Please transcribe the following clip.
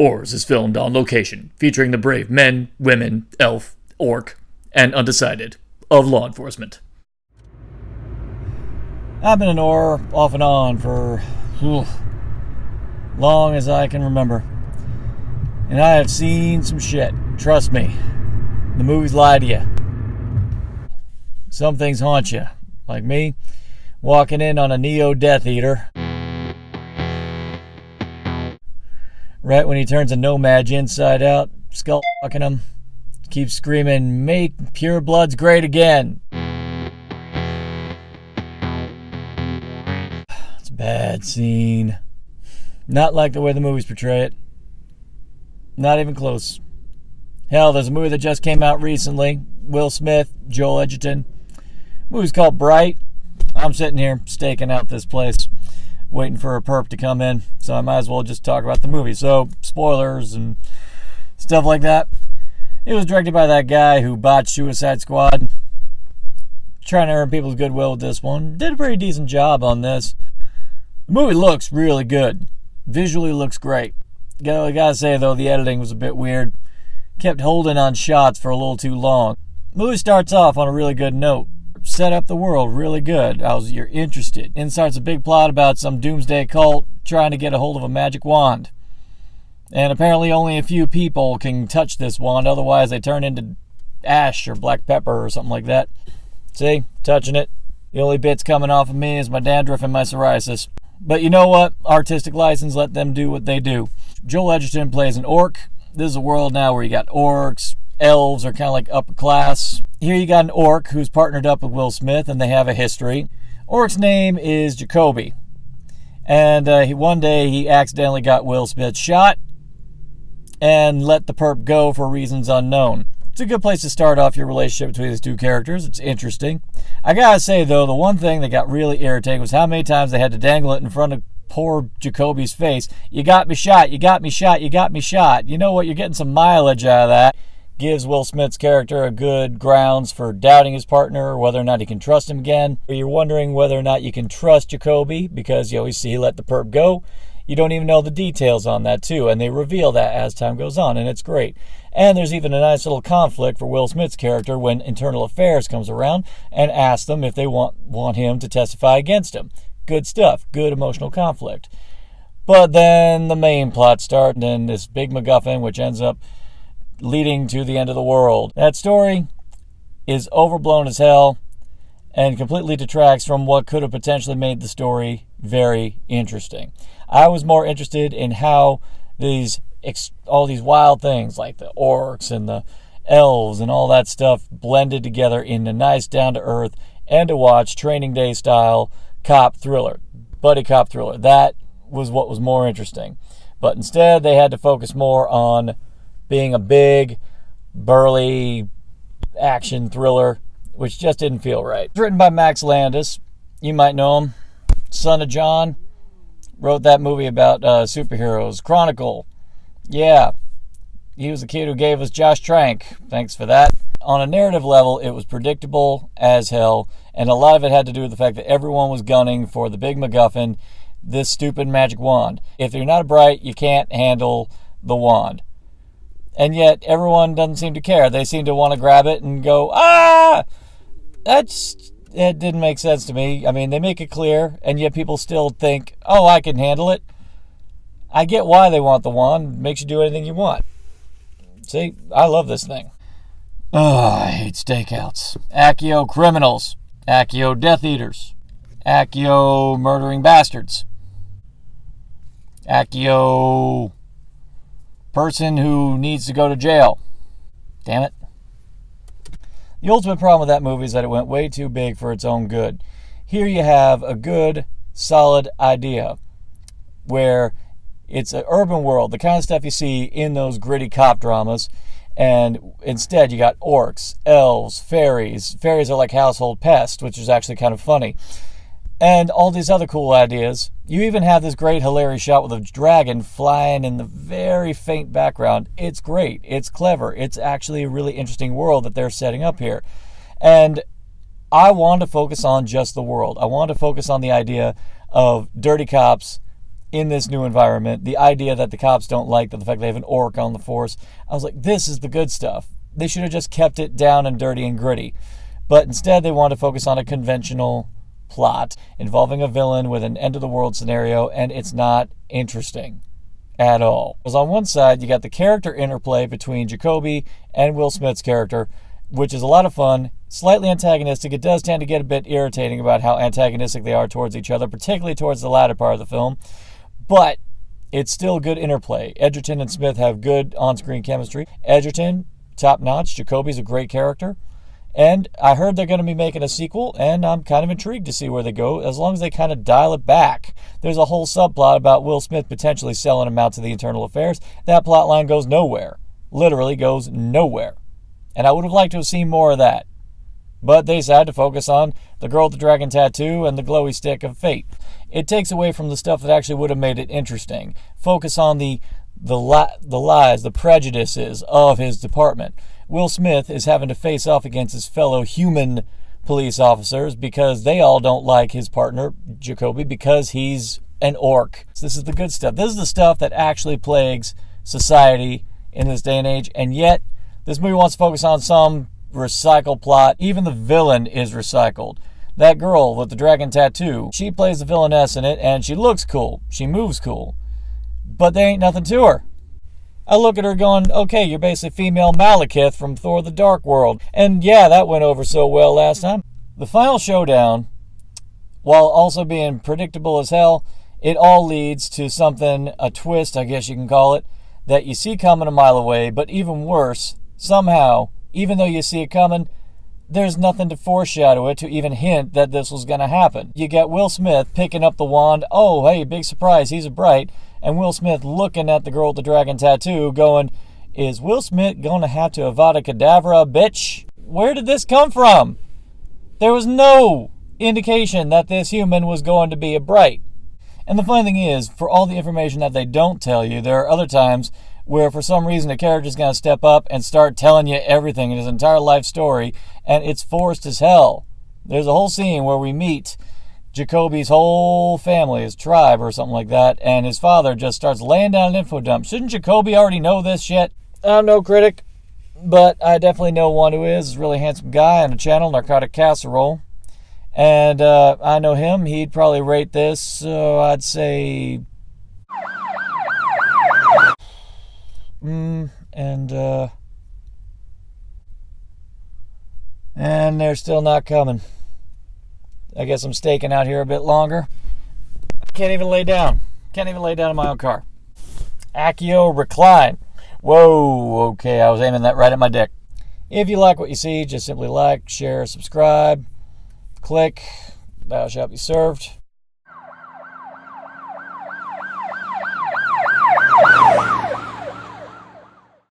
Oars is filmed on location, featuring the brave men, women, elf, orc, and undecided of law enforcement. I've been an Oar off and on for long as I can remember. And I have seen some shit. Trust me. The movies lie to you. Some things haunt you. Like me, walking in on a Neo Death Eater. Right when he turns a nomad inside out, skull fucking him. Keeps screaming, "Make pure bloods great again." It's a bad scene. Not like the way the movies portray it. Not even close. Hell, there's a movie that just came out recently. Will Smith, Joel Edgerton. The movie's called Bright. I'm sitting here staking out this place, waiting for a perp to come in, so I might as well just talk about the movie. So, spoilers and stuff like that. It was directed by that guy who botched Suicide Squad. Trying to earn people's goodwill with this one. Did a pretty decent job on this. The movie looks really good. Visually looks great. I gotta say, though, the editing was a bit weird. Kept holding on shots for a little too long. The movie starts off on a really good note. Set up the world really good. You're interested. In starts a big plot about some doomsday cult trying to get a hold of a magic wand. And apparently only a few people can touch this wand, otherwise they turn into ash or black pepper or something like that. See? Touching it. The only bits coming off of me is my dandruff and my psoriasis. But you know what? Artistic license, let them do what they do. Joel Edgerton plays an orc. This is a world now where you got orcs, elves are kind of like upper class. Here you got an orc who's partnered up with Will Smith, and they have a history. Orc's name is Jacoby. And one day he accidentally got Will Smith shot and let the perp go for reasons unknown. It's a good place to start off your relationship between these two characters. It's interesting. I gotta say, though, the one thing that got really irritating was how many times they had to dangle it in front of poor Jacoby's face. You got me shot, you got me shot, you got me shot. You know what? You're getting some mileage out of that. Gives Will Smith's character a good grounds for doubting his partner, whether or not he can trust him again. Or you're wondering whether or not you can trust Jacoby because you always see he let the perp go. You don't even know the details on that, too, and they reveal that as time goes on, and it's great. And there's even a nice little conflict for Will Smith's character when Internal Affairs comes around and asks them if they want him to testify against him. Good stuff. Good emotional conflict. But then the main plot starts, and this big MacGuffin, which ends up leading to the end of the world. That story is overblown as hell and completely detracts from what could have potentially made the story very interesting. I was more interested in how all these wild things like the orcs and the elves and all that stuff blended together in a nice down-to-earth and to watch Training Day style cop thriller, buddy cop thriller. That was what was more interesting. But instead they had to focus more on being a big, burly action thriller, which just didn't feel right. It's written by Max Landis. You might know him. Son of John. Wrote that movie about superheroes. Chronicle. Yeah. He was the kid who gave us Josh Trank. Thanks for that. On a narrative level, it was predictable as hell, and a lot of it had to do with the fact that everyone was gunning for the big MacGuffin, this stupid magic wand. If you're not bright, you can't handle the wand. And yet, everyone doesn't seem to care. They seem to want to grab it and go, ah! It didn't make sense to me. I mean, they make it clear, and yet people still think, oh, I can handle it. I get why they want the wand. It makes you do anything you want. See, I love this thing. Oh, I hate stakeouts. Accio criminals. Accio Death Eaters. Accio murdering bastards. Accio person who needs to go to jail. Damn it. The ultimate problem with that movie is that it went way too big for its own good. Here you have a good, solid idea where it's an urban world, the kind of stuff you see in those gritty cop dramas, and instead you got orcs, elves, fairies. Fairies are like household pests, which is actually kind of funny. And all these other cool ideas. You even have this great hilarious shot with a dragon flying in the very faint background. It's great. It's clever. It's actually a really interesting world that they're setting up here. And I want to focus on just the world. I want to focus on the idea of dirty cops in this new environment. The idea that the cops don't like the fact they have an orc on the force. I was like, this is the good stuff. They should have just kept it down and dirty and gritty. But instead they want to focus on a conventional plot involving a villain with an end-of-the-world scenario, and it's not interesting at all. Because on one side, you got the character interplay between Jacoby and Will Smith's character, which is a lot of fun, slightly antagonistic. It does tend to get a bit irritating about how antagonistic they are towards each other, particularly towards the latter part of the film. But it's still good interplay. Edgerton and Smith have good on-screen chemistry. Edgerton, top-notch. Jacoby's a great character. And I heard they're going to be making a sequel, and I'm kind of intrigued to see where they go, as long as they kind of dial it back. There's a whole subplot about Will Smith potentially selling him out to the Internal Affairs. That plot line goes nowhere. Literally goes nowhere. And I would have liked to have seen more of that. But they decided to focus on the girl with the dragon tattoo and the glowy stick of fate. It takes away from the stuff that actually would have made it interesting. Focus on the lies, the prejudices of his department. Will Smith is having to face off against his fellow human police officers because they all don't like his partner, Jacoby, because he's an orc. So this is the good stuff. This is the stuff that actually plagues society in this day and age, and yet this movie wants to focus on some recycled plot. Even the villain is recycled. That girl with the dragon tattoo, she plays the villainess in it, and she looks cool. She moves cool. But there ain't nothing to her. I look at her going, okay, you're basically female Malekith from Thor the Dark World. And yeah, that went over so well last time. The final showdown, while also being predictable as hell, it all leads to something, a twist, I guess you can call it, that you see coming a mile away. But even worse, somehow, even though you see it coming, there's nothing to foreshadow it, to even hint that this was going to happen. You get Will Smith picking up the wand. Oh, hey, big surprise, he's a bright. And Will Smith looking at the girl with the dragon tattoo going, is Will Smith going to have to avada kadavra, bitch? Where did this come from? There was no indication that this human was going to be a bright. And the funny thing is, for all the information that they don't tell you, there are other times where for some reason a character's going to step up and start telling you everything in his entire life story, and it's forced as hell. There's a whole scene where we meet Jacoby's whole family, his tribe or something like that, and his father just starts laying down an info dump. Shouldn't Jacoby already know this shit? I'm no critic, but I definitely know one who is. He's a really handsome guy on the channel, Narcotic Casserole. And I know him. He'd probably rate this, so I'd say... And they're still not coming. I guess I'm staking out here a bit longer. Can't even lay down. Can't even lay down in my own car. Accio Recline. Whoa, okay, I was aiming that right at my dick. If you like what you see, just simply like, share, subscribe, click. Thou shalt be served.